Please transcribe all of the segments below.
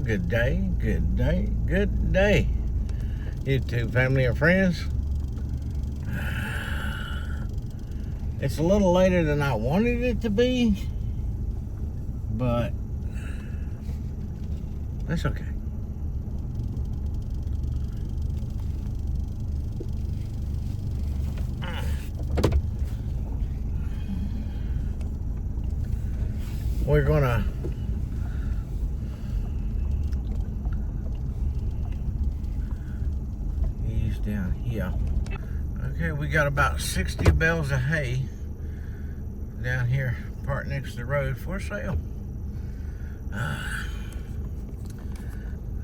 good day, good day, good day. YouTube family and friends. It's a little later than I wanted it to be, but that's okay. We're gonna ease down here. Okay, we got about 60 bales of hay down here, parked next to the road for sale.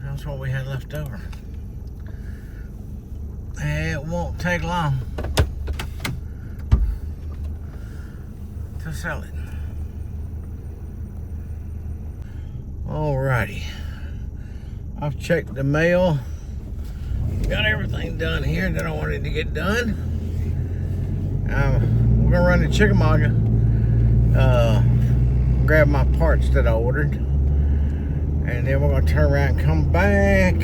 That's what we had left over. It won't take long to sell it. Alrighty, I've checked the mail, got everything done here that I wanted to get done. We're gonna run to Chickamauga, grab my parts that I ordered, and then we're gonna turn around and come back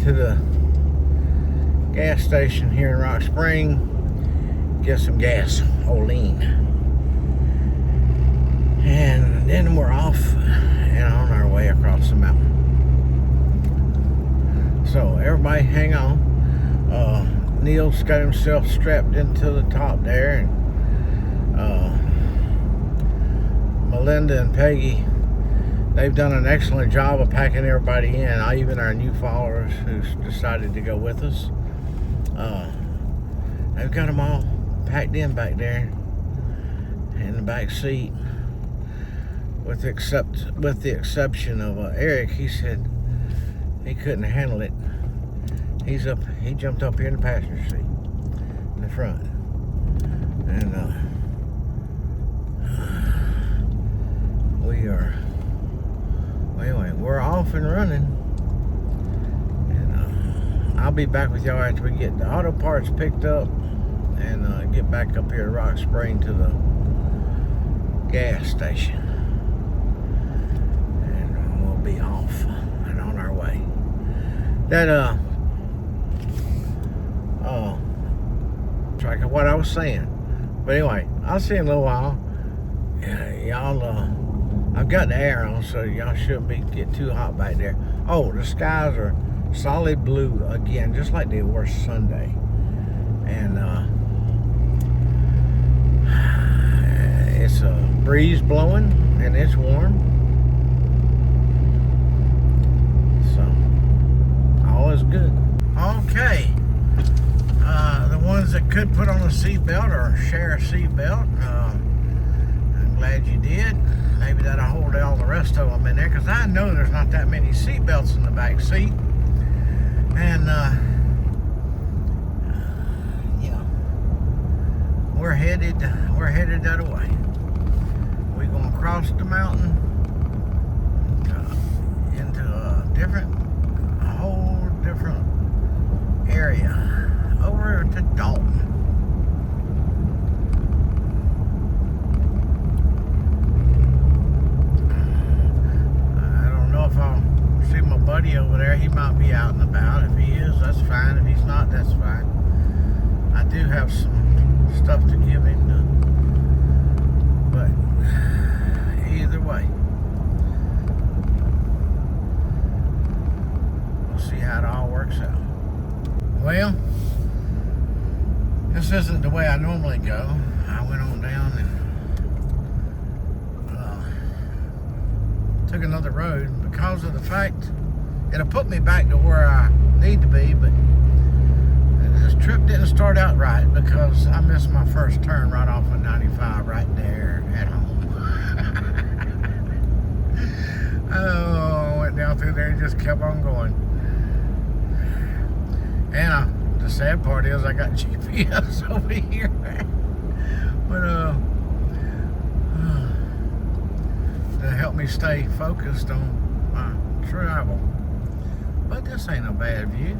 to the gas station here in Rock Spring, get some gasoline. And then we're off and on our way across the mountain. So everybody hang on. Neil's got himself strapped into the top there, and Melinda and Peggy, they've done an excellent job of packing everybody in, even our new followers who's decided to go with us. They've got them all packed in back there in the back seat. With the exception of Eric, he said he couldn't handle it. He jumped up here in the passenger seat in the front, and we're off and running. And I'll be back with y'all after we get the auto parts picked up and get back up here to Rock Spring to the gas station. Be off and on our way. Track of what I was saying. But anyway, I'll see you in a little while. Y'all, I've got the air on, so y'all shouldn't get too hot back there. Oh, the skies are solid blue again, just like they were Sunday. And it's a breeze blowing and it's warm. All is good. Okay. The ones that could put on a seatbelt or share a seatbelt, I'm glad you did. Maybe that'll hold all the rest of them in there, because I know there's not that many seatbelts in the back seat. And yeah, we're headed that way. We're gonna cross the mountain into a whole different area, over to Dalton. I don't know if I'll see my buddy over there. He might be out and about. If he is, that's fine. If he's not, that's fine. I do have some stuff to give him, but either way, see how it all works out. Well, this isn't the way I normally go. I went on down and took another road because of the fact it'll put me back to where I need to be, but this trip didn't start out right because I missed my first turn right off of 95 right there at home. Oh, went down through there and just kept on going. And the sad part is I got GPS over here. But to help me stay focused on my travel. But this ain't a bad view.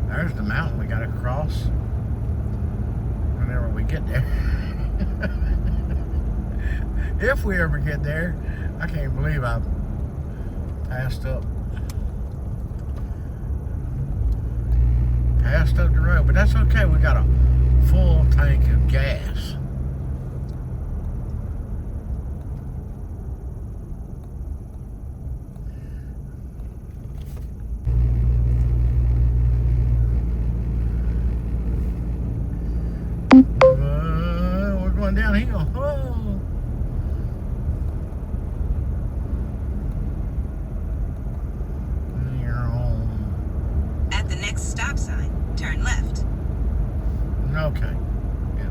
There's the mountain we gotta cross whenever we get there. If we ever get there. I can't believe I passed up the road, but that's okay. We got a full tank of gas. We're going downhill. Oh. At the next stop sign, turn left. Okay. Yeah.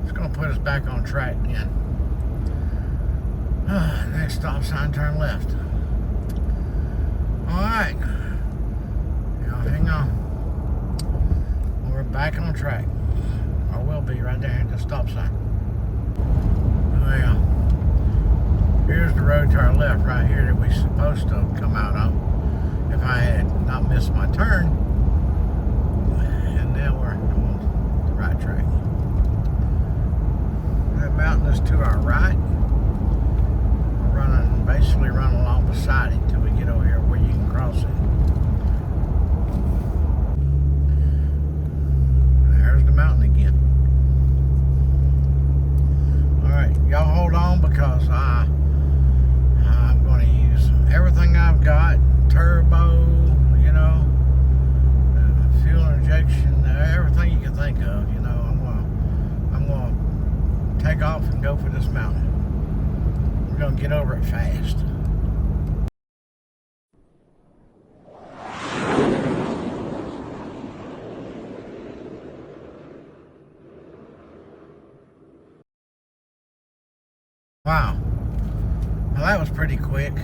It's going to put us back on track then. Next stop sign, turn left. All right. Now, hang on. We're back on track. Or we'll be right there at the stop sign. Well, here's the road to our left right here that we're supposed to come out of. If I had not missed my turn. And now we're on the right track. That mountain is to our right. We're basically running along beside it till we get over here where you can cross it. There's the mountain again. Alright, y'all hold on because I'm going to use everything I've got. Turbo, you know, fuel injection, everything you can think of. You know, I'm gonna take off and go for this mountain. We're gonna get over it fast. Wow, well that was pretty quick.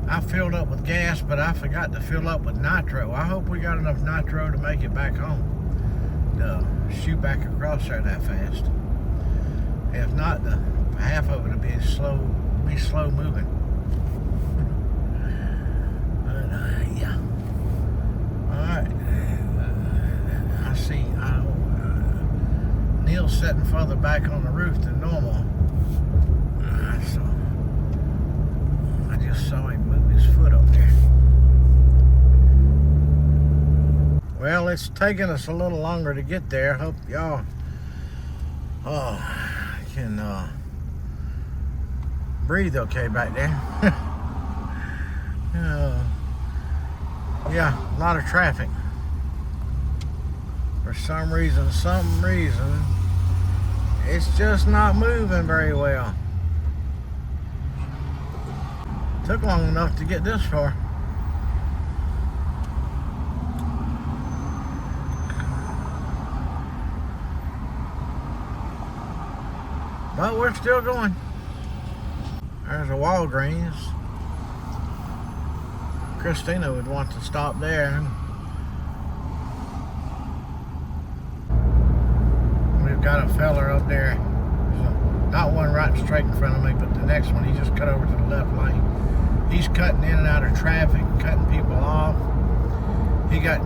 I filled up with gas, but I forgot to fill up with nitro. I hope we got enough nitro to make it back home. To shoot back across there that fast. If not, the half of it will be slow moving. But yeah. All right. I see. Neil's sitting further back on the roof than normal. So I just saw him move his foot up there. Well, it's taking us a little longer to get there. Hope y'all can breathe okay back there. Yeah, a lot of traffic. For some reason, it's just not moving very well. Took long enough to get this far. But we're still going. There's a Walgreens. Christina would want to stop there. We've got a feller up there. Not one right straight in front of me, but the next one, he just cut over to the left lane. He's cutting in and out of traffic, cutting people off. He did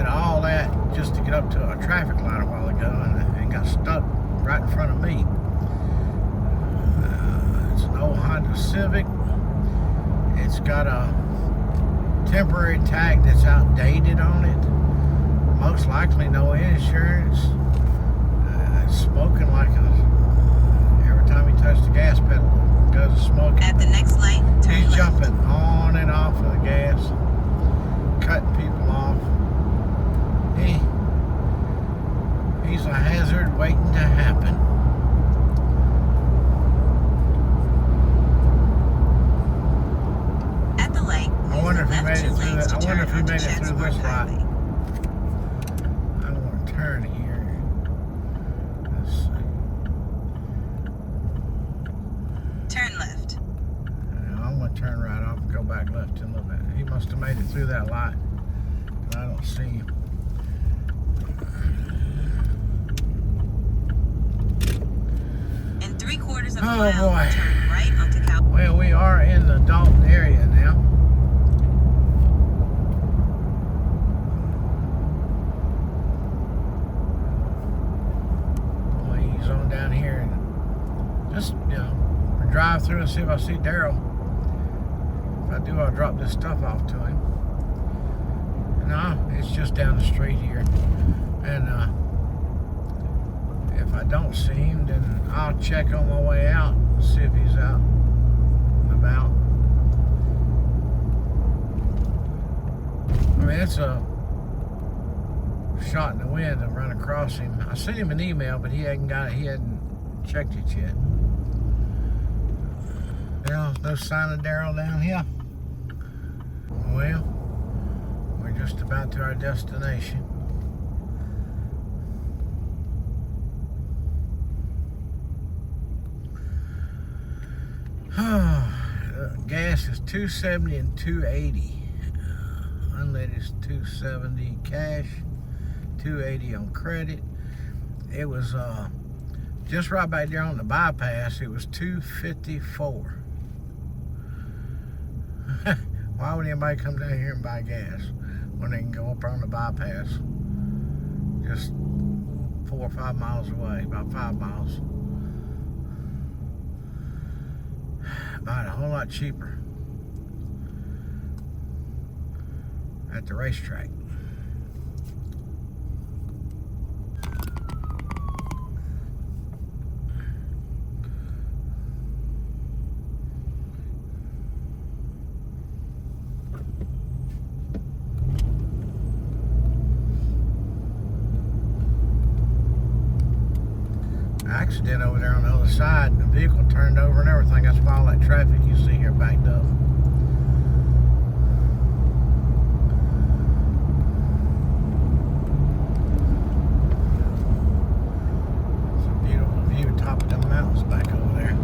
all that just to get up to a traffic light a while ago and got stuck right in front of me. It's an old Honda Civic. It's got a temporary tag that's outdated on it. Most likely no insurance. It's smoking like every time he touched the gas pedal, it goes smoking. At the next light, turn He's left. jumping on and off of the gas, cutting people off. He's a hazard waiting to happen. At the light, I wonder if he made it through that. I wonder if he made it through this light. Highway. I want to turn here. Let's see. Turn left. I'm going to turn right off and go back left a little bit. He must have made it through that light. I don't see him. In 3/4 of a Oh, mile, boy. turn right onto Cal. Well, we are in the Dalton area now. Boy, he's on down here and through and see if I see Daryl. If I do, I'll drop this stuff off to him. No, it's just down the street here. And if I don't see him, then I'll check on my way out and see if he's out and about. I mean, it's a shot in the wind to run across him. I sent him an email, but he hadn't got it. He hadn't checked it yet. Yeah, no sign of Daryl down here. Well, we're just about to our destination. Gas is $2.70 and $2.80. Unleaded is $2.70 cash, $2.80 on credit. It was just right back there on the bypass. It was $2.54. Why would anybody come down here and buy gas when they can go up on the bypass just 4 or 5 miles away, about 5 miles? Buy it a whole lot cheaper at the racetrack. Accident over there on the other side. The vehicle turned over and everything. That's why all that traffic you see here backed up. It's a beautiful view, top of them mountains back over there.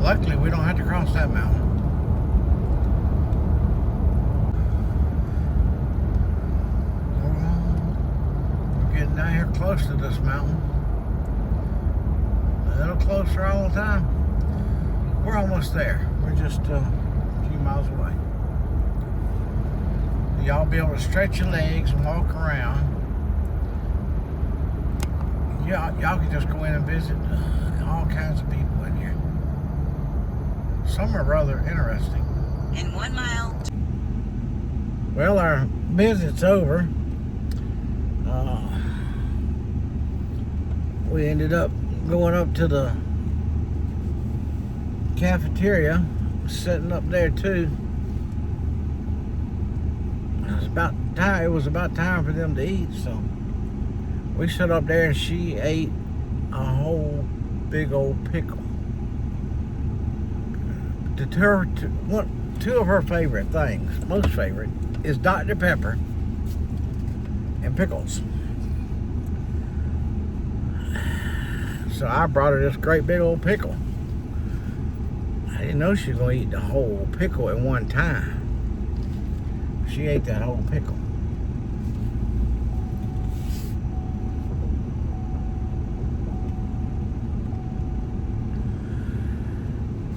Luckily, we don't have to cross that mountain. We're getting down here close to this mountain. A little closer all the time. We're almost there. We're just a few miles away. Y'all be able to stretch your legs and walk around. Y'all can just go in and visit all kinds of people in here. Some are rather interesting. In 1 mile. Well, our visit's over. We ended up going up to the cafeteria, sitting up there too. It was about time for them to eat, so we sat up there and she ate a whole big old pickle. Two of her favorite things, most favorite, is Dr. Pepper and pickles. So I brought her this great big old pickle. I didn't know she was going to eat the whole pickle at one time. She ate that whole pickle.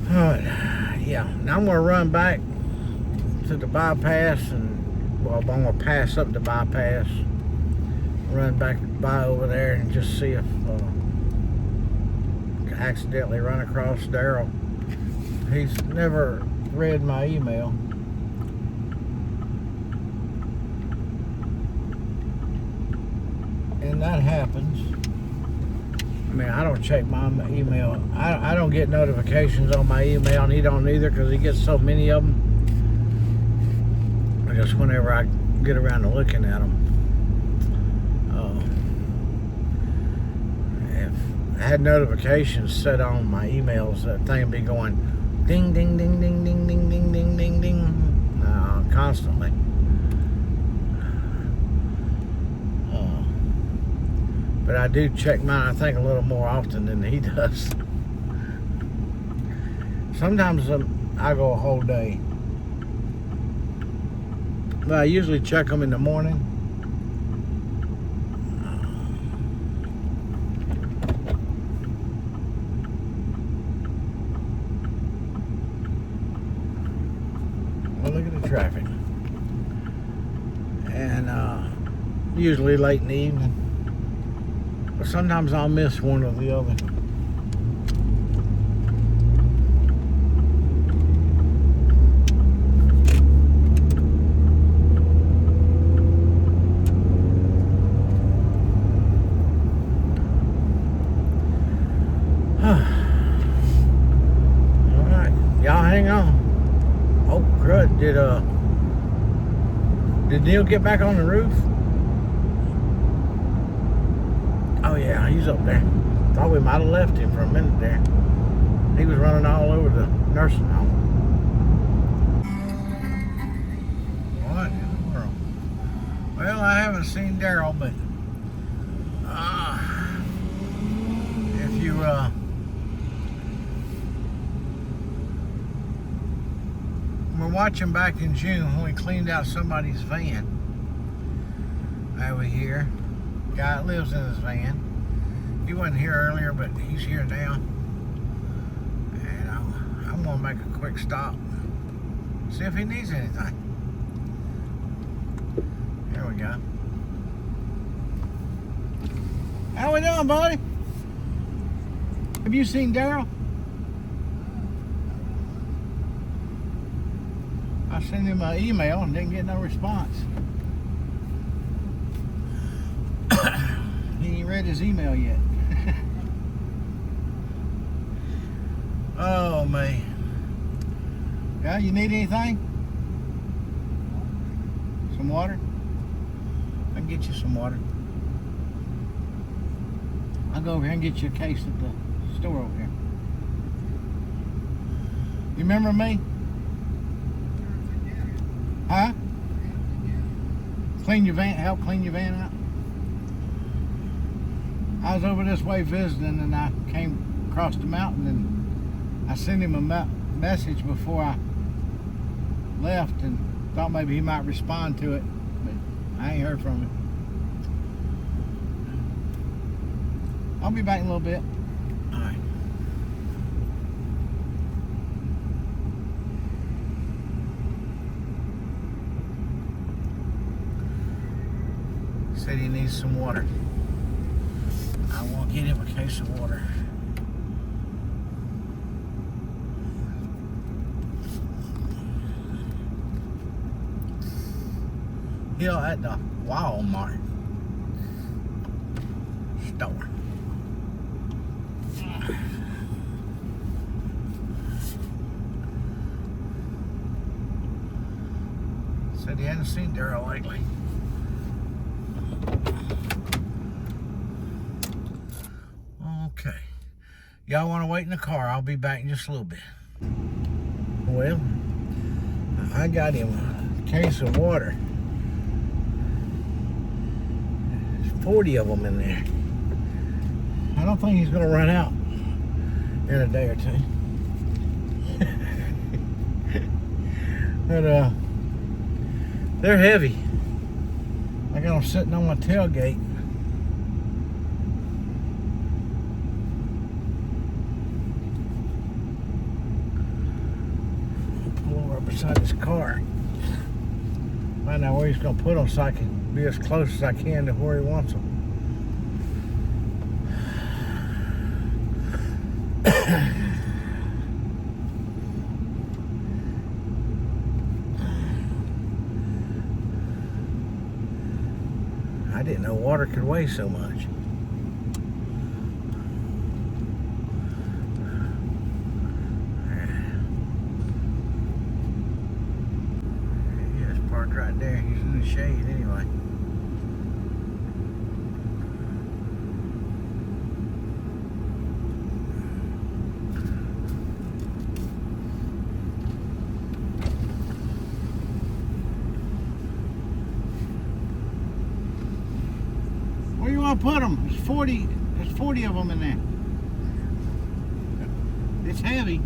Alright, yeah. Now I'm going to run back to the bypass and, well, I'm going to pass up the bypass, run back by over there and just see if accidentally run across Daryl. He's never read my email. And that happens. I mean, I don't check my email. I don't get notifications on my email, and he don't either because he gets so many of them. Just whenever I get around to looking at them. I had notifications set on my emails. That thing would be going ding, ding, ding, ding, ding, ding, ding, ding, ding, ding, constantly. But I do check mine, I think, a little more often than he does. Sometimes I go a whole day. But I usually check them in the morning. Look at the traffic. And usually late in the evening. But sometimes I'll miss one or the other. Did Neil get back on the roof? Oh yeah, he's up there. Thought we might have left him for a minute there. He was running all over the nursing home. What in the world? Well, I haven't seen Daryl, but if you were watching back in June when we cleaned out somebody's van over here, guy that lives in his van. He wasn't here earlier, but he's here now. And I'm gonna make a quick stop, see if he needs anything. Here we go. How we doing, buddy? Have you seen Daryl? I sent him an email and didn't get no response. He ain't read his email yet. Oh, man. Yeah, you need anything? Some water? I can get you some water. I'll go over here and get you a case at the store over here. You remember me? Huh? Clean your van, help clean your van out? I was over this way visiting and I came across the mountain and I sent him a message before I left and thought maybe he might respond to it, but I ain't heard from him. I'll be back in a little bit. All right. Said he needs some water. I will get him a case of water. Here at the Walmart store. Said he hadn't seen Daryl lately. Okay. Y'all want to wait in the car? I'll be back in just a little bit. Well, I got him a case of water. There's 40 of them in there. I don't think he's going to run out in a day or two. But they're heavy. I got them sitting on my tailgate. Pull over beside this car. Find out where he's going to put them so I can be as close as I can to where he wants them. I didn't know water could weigh so much. Yeah, it's parked right there. He's in the shade anyway. Where you want to put them? There's 40 of them in there. It's heavy.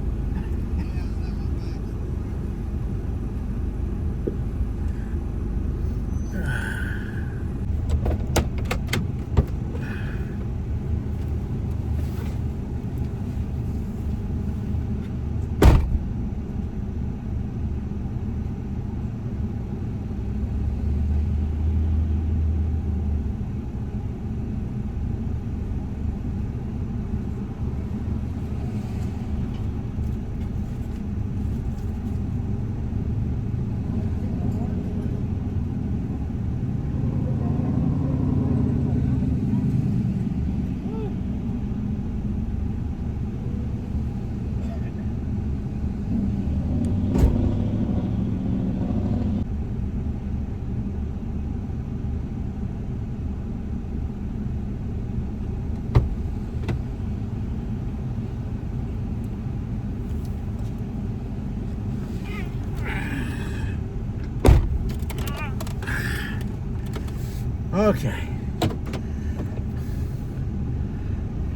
Okay.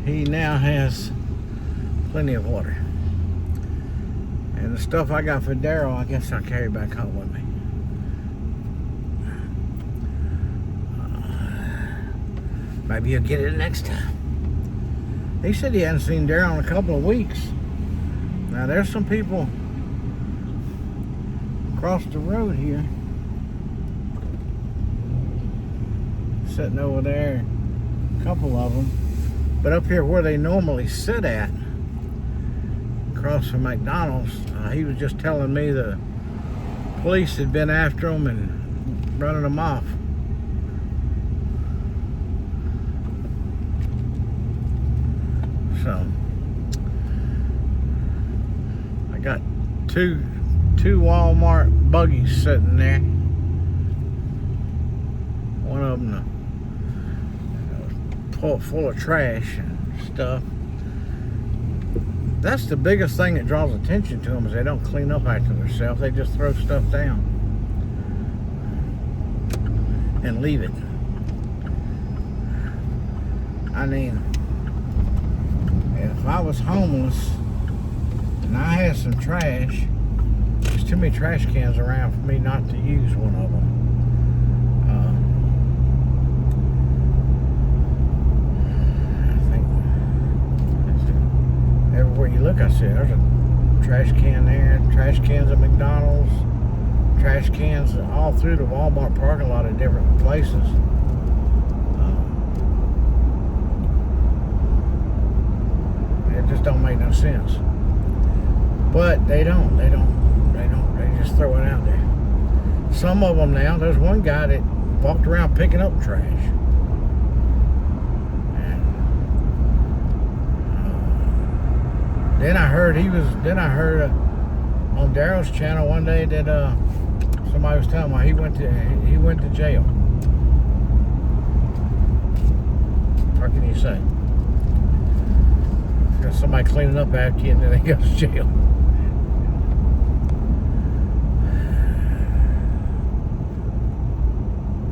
He now has plenty of water. And the stuff I got for Daryl, I guess I'll carry back home with me. Maybe he'll get it next time. He said he hadn't seen Daryl in a couple of weeks. Now there's some people across the road here, sitting over there, a couple of them. But up here where they normally sit at, across from McDonald's, he was just telling me the police had been after them and running them off. So I got two Walmart buggies sitting there. One of them full of trash and stuff. That's the biggest thing that draws attention to them, is they don't clean up after themselves. They just throw stuff down and leave it. I mean, if I was homeless and I had some trash, there's too many trash cans around for me not to use one of them. Everywhere you look, I see there's a trash can there, trash cans at McDonald's, trash cans all through the Walmart parking lot at different places. It just don't make no sense. But they just throw it out there. Some of them now, there's one guy that walked around picking up trash. Then I heard on Daryl's channel one day that somebody was telling me he went to jail. What can you say? There's somebody cleaning up after you and then they go to jail.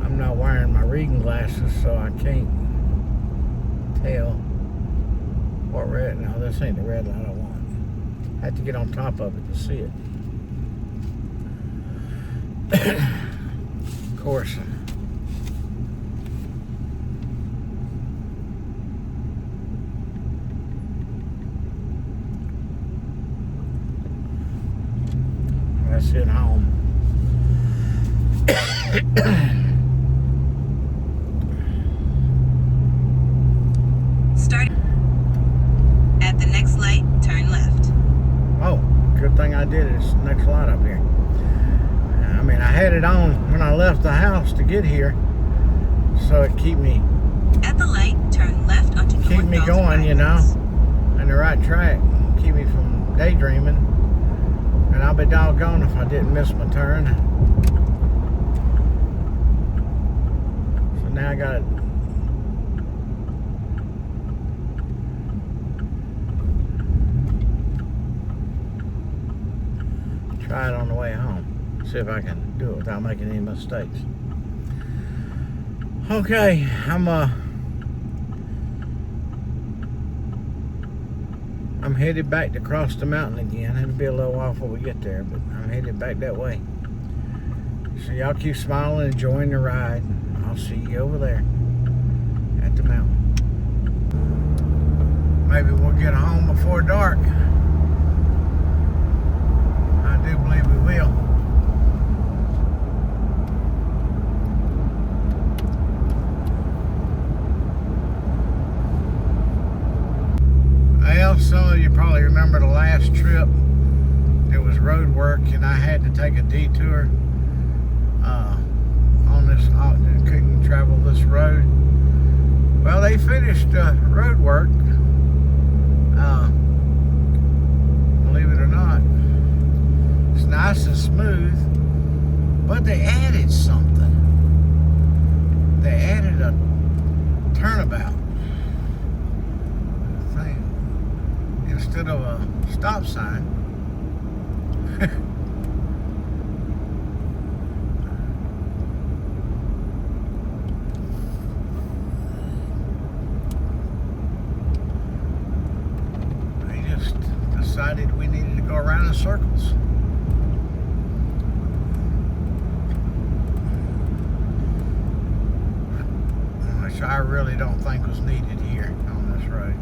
I'm not wearing my reading glasses, so I can't tell what red. No, this ain't the red light I want. I had to get on top of it to see it. Of course. That's it home. Start at the next light, turn left. Oh, good thing I did it. It's the next light up here. I mean, I had it on when I left the house to get here, so it keep me At the light, turn left onto North going, Dalton you know, Bypass. on the right track. Keep me from daydreaming. And I'll be doggone if I didn't miss my turn. So now I gotta try it on the way home. See if I can do it without making any mistakes. Okay, I'm headed back to cross the mountain again. It'll be a little while before we get there, but I'm headed back that way. So y'all keep smiling, enjoying the ride. I'll see you over there at the mountain. Maybe we'll get home before dark. I do believe we will. Well, some of you probably remember the last trip. There was road work and I had to take a detour on this. Couldn't travel this road. Well, they finished road work. Believe it or not, it's nice and smooth, but they added something. They added a turnabout thing instead of a stop sign. in circles. Which I really don't think was needed here on this road.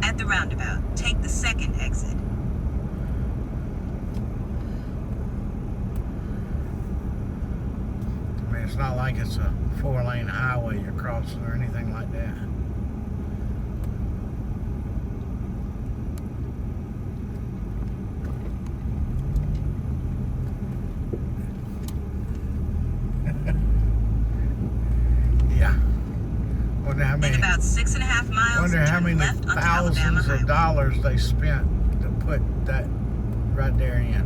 At the roundabout, take the second exit. I mean, it's not like it's a 4-lane highway you're crossing or anything like that. Yeah. Wonder how many. In about 6.5 miles, Wonder how turn many left onto Alabama thousands of Highway. dollars they spent to put that right there in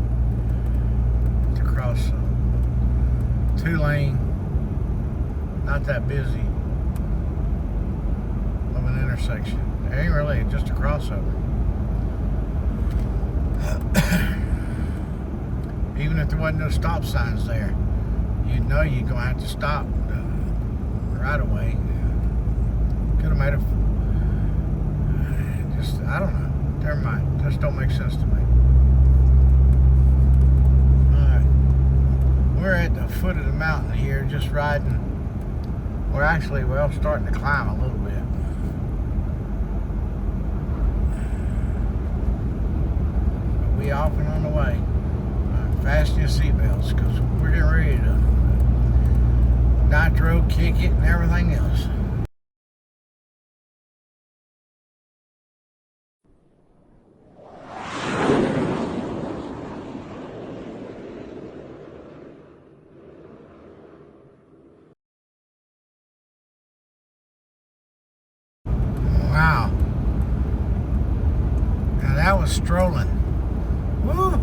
to cross a 2-lane, not that busy of an intersection. It ain't really just a crossover. Even if there wasn't no stop signs there, you'd know you're gonna have to stop right away. Could have made a just, I don't know. Never mind. Just don't make sense to me. Alright. We're at the foot of the mountain here, just riding. We're actually, well, starting to climb a little bit. But we off and on the way. Fasten your seatbelts, because we're getting ready to nitro, kick it, and everything else. Wow. Now that was strolling. Woo!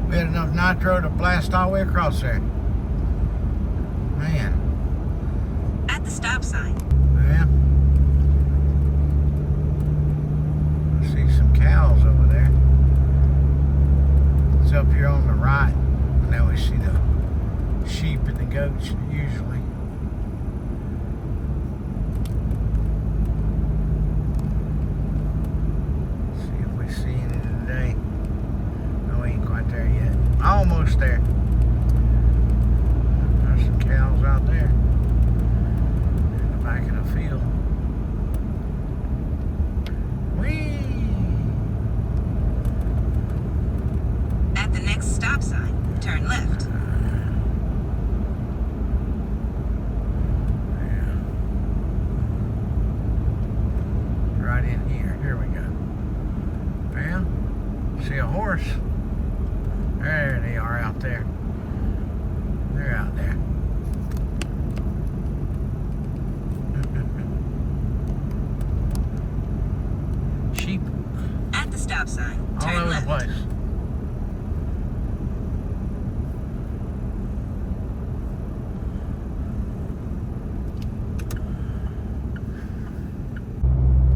We had enough nitro to blast all the way across there. Man. At the stop sign, Yeah. I see some cows over there. It's up here on the right. And now we see the sheep and the goats usually. See if we see any today. No, we ain't quite there yet. Almost there. There's some cows out there in the back of the field. Whee! at the next stop sign, turn left. Yeah. Right in here. Here we go. Well, see a horse. There they are out there. They're out there. Sheep At the stop sign, all turn over the left. place.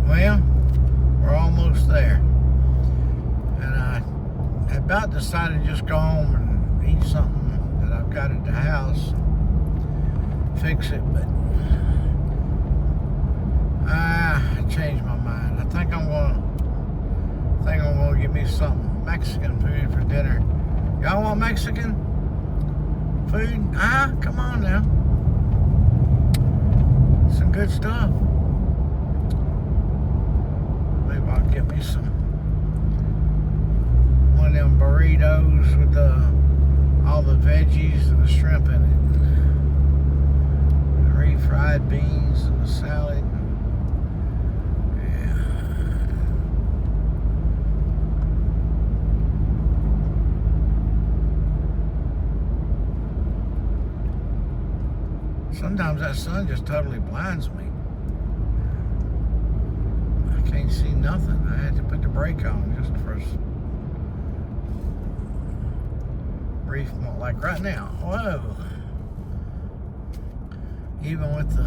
Well, we're almost there. And I about decided to just go home and eat something that I've got at the house. Fix it, but I changed my mind. I think I'm gonna get me some Mexican food for dinner. Y'all want Mexican food? Come on now. Some good stuff. Maybe I'll get me one of them burritos with all the veggies and the shrimp in it. The refried beans and the salad. Yeah. Sometimes that sun just totally blinds me. I can't see nothing. I had to put the brake on just for a brief moment, like right now. Whoa! Even with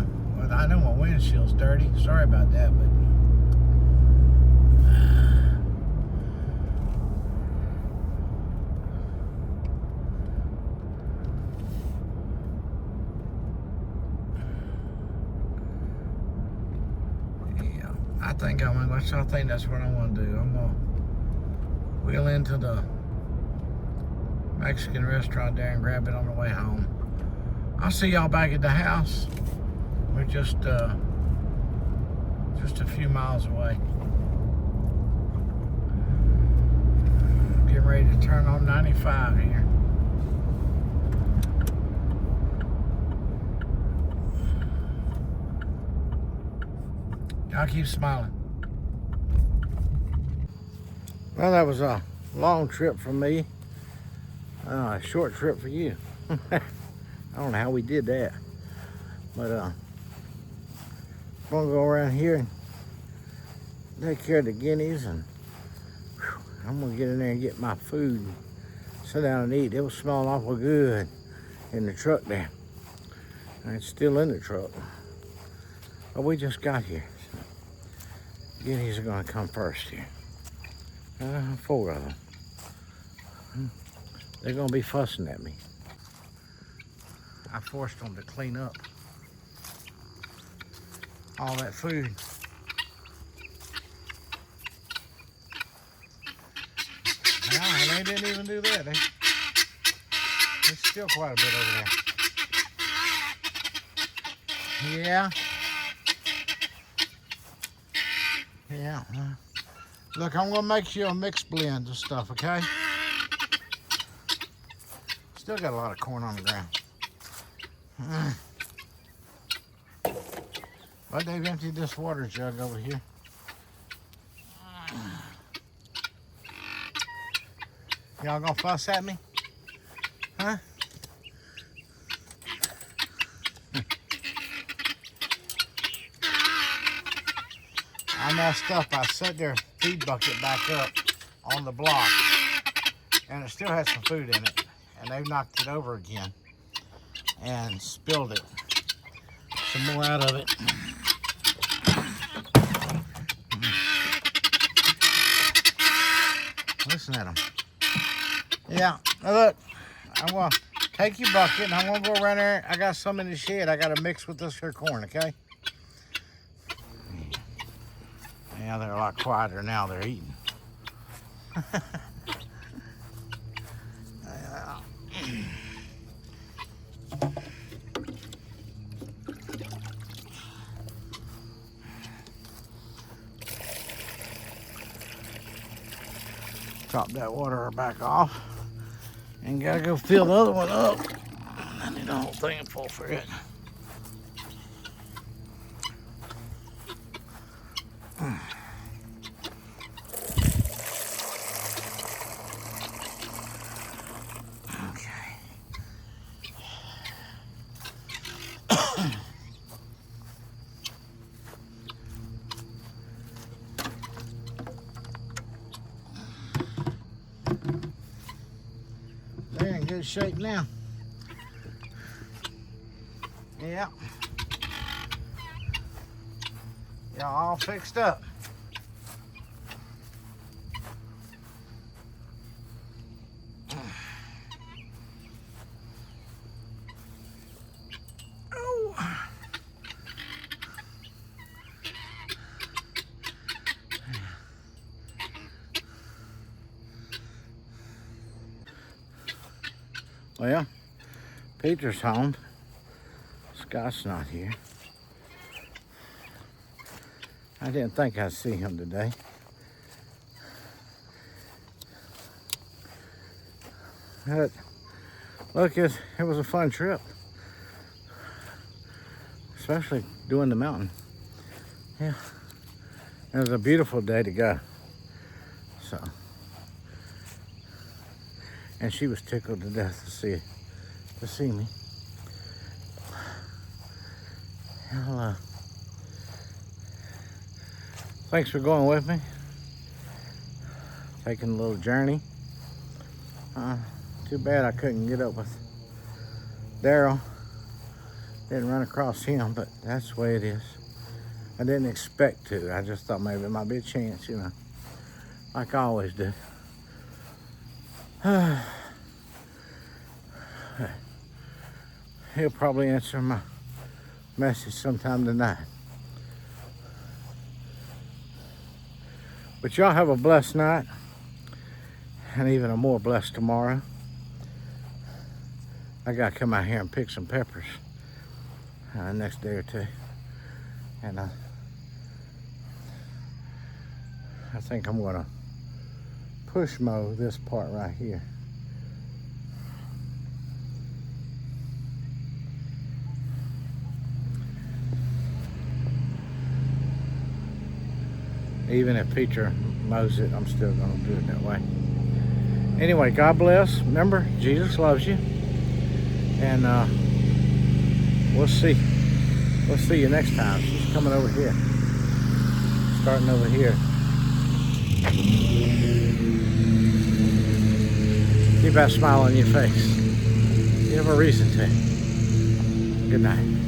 I know my windshield's dirty. Sorry about that, but yeah, I think that's what I want to do. I'm gonna wheel into the Mexican restaurant there and grab it on the way home. I'll see y'all back at the house. We're just a few miles away. Getting ready to turn on 95 here. Y'all keep smiling. Well, that was a long trip for me. A short trip for you. I don't know how we did that. But I'm gonna go around here and take care of the guineas, and I'm gonna get in there and get my food and sit down and eat. It was smelling awful good in the truck there. And it's still in the truck. But we just got here. So guineas are gonna come first here. 4 of them. They're gonna be fussing at me. I forced them to clean up all that food. No, they didn't even do that. There's still quite a bit over there. Yeah. Yeah. Look, I'm gonna make you a mixed blend of stuff, okay? Still got a lot of corn on the ground. But they've emptied this water jug over here. Y'all gonna fuss at me? Huh? I messed up. I set their feed bucket back up on the block, and it still had some food in it, and they've knocked it over again and spilled it. Some more out of it. Listen at them. Yeah, now look, I'm gonna take your bucket and I'm gonna go around there. I got some in the shed I gotta mix with this here corn, okay? Yeah, they're a lot quieter now they're eating. Top that water back off and gotta go fill the other one up. I need the whole thing full for it. They're in good shape now. Yeah. Y'all all fixed up. Oh. Well, Peter's home. Scott's not here. I didn't think I'd see him today. But look, it was a fun trip. Especially doing the mountain. Yeah. It was a beautiful day to go. So. And she was tickled to death to see me. Well, thanks for going with me. Taking a little journey. Too bad I couldn't get up with Daryl. Didn't run across him, but that's the way it is. I didn't expect to. I just thought maybe it might be a chance, you know, like I always do. He'll probably answer my message sometime tonight. But y'all have a blessed night. and even a more blessed tomorrow. I gotta come out here and pick some peppers next day or two, and I think I'm gonna push mow this part right here. Even if Peter mows it, I'm still gonna do it that way. Anyway, God bless. Remember, Jesus loves you. And we'll see. We'll see you next time. She's coming over here. Starting over here. Keep that smile on your face. You have a reason to. Good night.